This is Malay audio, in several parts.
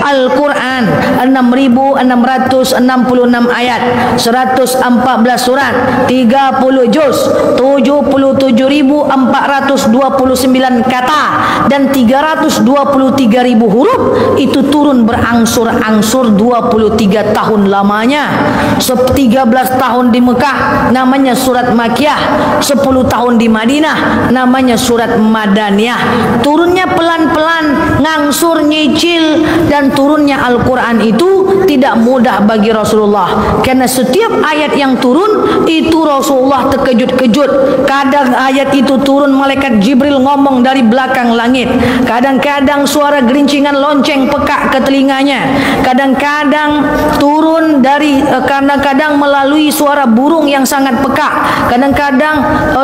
Al-Quran 6.666 ayat, 114 surat, 30 juz, 77.429 kata, dan 323.000 huruf. Itu turun berangsur-angsur 23 tahun lamanya. 13 tahun di Mekah namanya surat Makkiyah, 10 tahun di Madinah namanya surat Madaniyah. Turunnya pelan-pelan, ngangsur, nyicil, dan turunnya Al-Quran itu tidak mudah bagi Rasulullah, karena setiap ayat yang turun itu Rasulullah terkejut-kejut. Kadang ayat itu turun, malaikat Jibril ngomong dari belakang langit. Kadang-kadang suara gerincingan lonceng pekak ke telinganya. Kadang-kadang turun dari kadang-kadang melalui suara burung yang sangat pekak. Kadang-kadang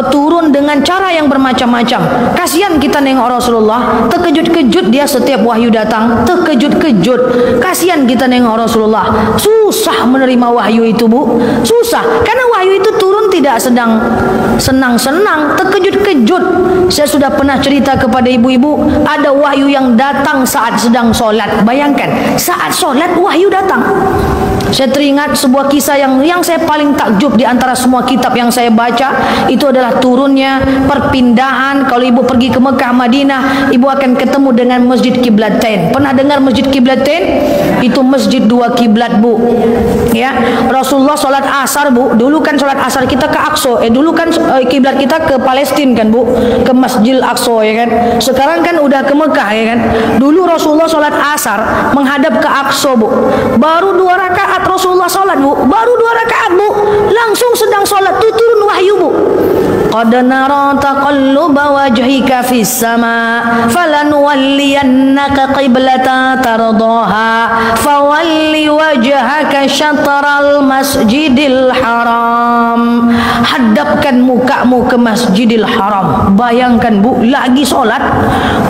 turun dengan cara yang bermacam-macam. Kasihan kita nengok Rasulullah, terkejut-kejut dia setiap wahyu datang, terkejut-kejut. Kasihan kita nengok Rasulullah, susah menerima wahyu itu, Bu. Susah, karena wahyu itu turun tidak sedang senang-senang, terkejut-kejut. Saya sudah pernah cerita kepada ibu-ibu, ada wahyu yang datang saat sedang solat. Bayangkan, saat solat wahyu datang. Saya teringat sebuah kisah yang saya paling takjub di antara semua kitab yang saya baca. Itu adalah turunnya perpindahan. Kalau ibu pergi ke Mekah, Madinah, ibu akan ketemu dengan Masjid Qiblatain. Pernah dengar Masjid Qiblatain? Itu masjid dua kiblat, Bu. Ya, Rasulullah sholat asar, Bu. Dulu kan sholat asar kita ke Aqsa. Dulu kan kiblat kita ke Palestina kan, Bu, ke Masjid Aqsa, ya kan. Sekarang kan udah ke Mekah, ya kan. Dulu Rasulullah sholat asar menghadap ke Aqsa, Bu. Baru 2 rakaat Rasulullah sholat, Bu. Baru 2 rakaat, Bu. Langsung sedang sholat tuh turun wahyu, Bu. Qad nara taqalluba wajhika fis sama falanuwalliyannaka qiblatan tardaha fawalli wajhaka syatral masjidil haram. Hadapkan mukamu ke Masjidil Haram. Bayangkan, Bu, lagi solat,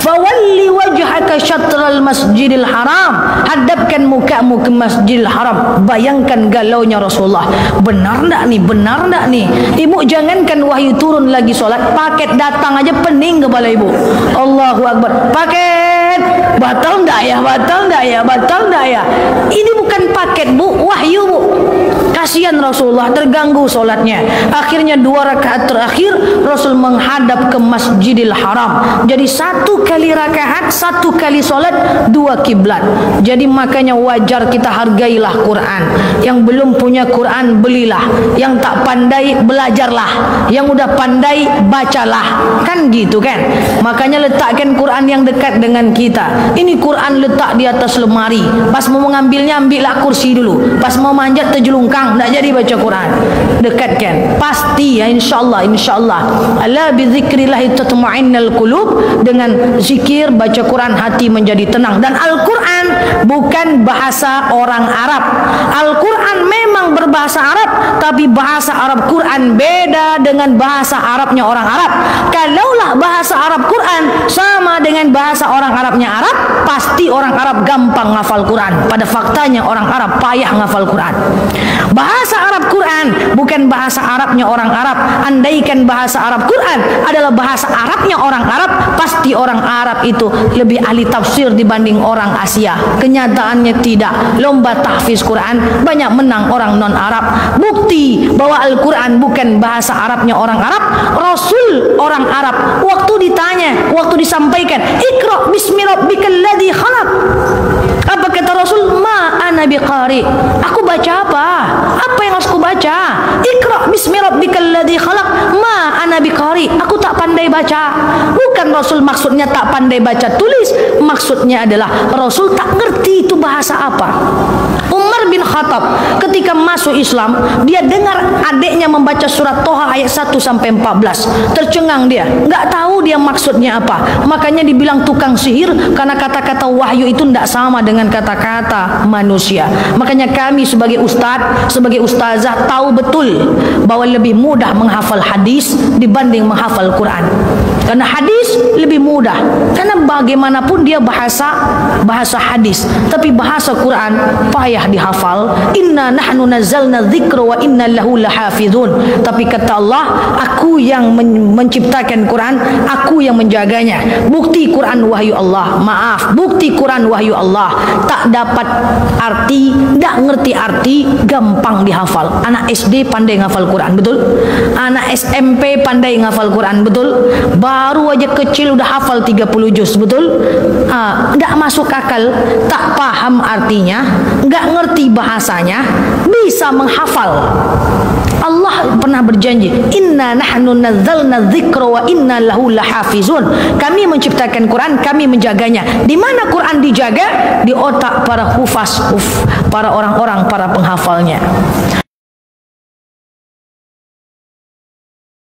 fawalli wajhaka syatral masjidil haram. Hadapkan mukamu ke Masjidil Haram. Bayangkan galaunya Rasulullah. Benar enggak nih? Benar enggak nih? Ibu jangankan wahyu turun lagi solat, paket datang aja pening kepala ibu. Allahu Akbar. Paket batal enggak ya? Batal enggak ya? Batal enggak ya? Ini bukan paket, Bu, wahyu, Bu. Kasihan Rasulullah, terganggu solatnya. Akhirnya 2 rakaat terakhir Rasul menghadap ke Masjidil Haram. Jadi 1 kali rakaat, 1 kali solat, 2 kiblat. Jadi makanya wajar kita hargailah Quran. Yang belum punya Quran, belilah. Yang tak pandai, belajarlah. Yang udah pandai, bacalah. Kan gitu kan? Makanya letakkan Quran yang dekat dengan kita. Ini Quran letak di atas lemari. Pas mau mengambilnya, ambillah kursi dulu. Pas mau manjat, terjelungkang, tak jadi baca Quran. Dekatkan, pasti ya, insyaallah, insyaallah. Ala bizikrillah tatma'innul qulub. Dengan zikir, baca Quran, hati menjadi tenang. Dan Al-Quran bukan bahasa orang Arab. Al-Quran memang berbahasa Arab, tapi bahasa Arab Quran beda dengan bahasa Arabnya orang Arab. Kalaulah bahasa Arab Quran sama dengan bahasa orang Arabnya Arab, pasti orang Arab gampang ngafal Quran. Pada faktanya orang Arab payah ngafal Quran. Bahasa Arab Quran bukan bahasa Arabnya orang Arab. Andaikan bahasa Arab Quran adalah bahasa Arabnya orang Arab, pasti orang Arab itu lebih ahli tafsir dibanding orang Asia. Kenyataannya tidak. Lomba tahfiz Quran banyak menang orang non-Arab. Bukti bahwa Al-Quran bukan bahasa Arabnya orang Arab. Rasul orang Arab, waktu ditanya, waktu disampaikan, Iqra bismi rabbikal ladzi khalaq, apa kata Rasul? Ma ana biqari. Aku baca apa? Apa yang harus aku baca? Iqra bismi rabbikal ladzi khalaq. Ma ana biqari. Aku tak pandai baca. Bukan Rasul maksudnya tak pandai baca tulis, maksudnya adalah Rasul tak ngerti itu bahasa apa. Umar bin Khattab ketika masuk Islam, dia dengar adiknya membaca surat Toha ayat 1 sampai 14. Tercengang dia, enggak tahu dia maksudnya apa. Makanya dibilang tukang sihir, karena kata-kata wahyu itu tidak sama dengan kata-kata manusia. Makanya kami sebagai ustadz, sebagai ustazah tahu betul bahwa lebih mudah menghafal hadis dibanding menghafal Quran. Karena hadis lebih mudah. Karena bagaimanapun dia bahasa hadis, tapi bahasa Quran payah dihafal. Inna nahnu nazzalna dzikra wa inna lahu lahafizun. Tapi kata Allah, aku yang menciptakan Quran, aku yang menjaganya. Bukti Quran wahyu Allah. Maaf, bukti Quran wahyu Allah. Tak dapat arti, tak ngerti arti, gampang dihafal. Anak SD pandai ngafal Quran, betul? Anak SMP pandai ngafal Quran, betul? Baru aja kecil udah hafal 30 juz, betul? Enggak masuk akal, tak paham artinya, enggak ngerti bahasanya, bisa menghafal. Allah pernah berjanji, inna nahnu nazzalna dzikra wa inna lahu lahafizun. Kami menciptakan Quran, kami menjaganya. Di mana Quran dijaga? Di otak para hufaz, para orang-orang, para penghafalnya.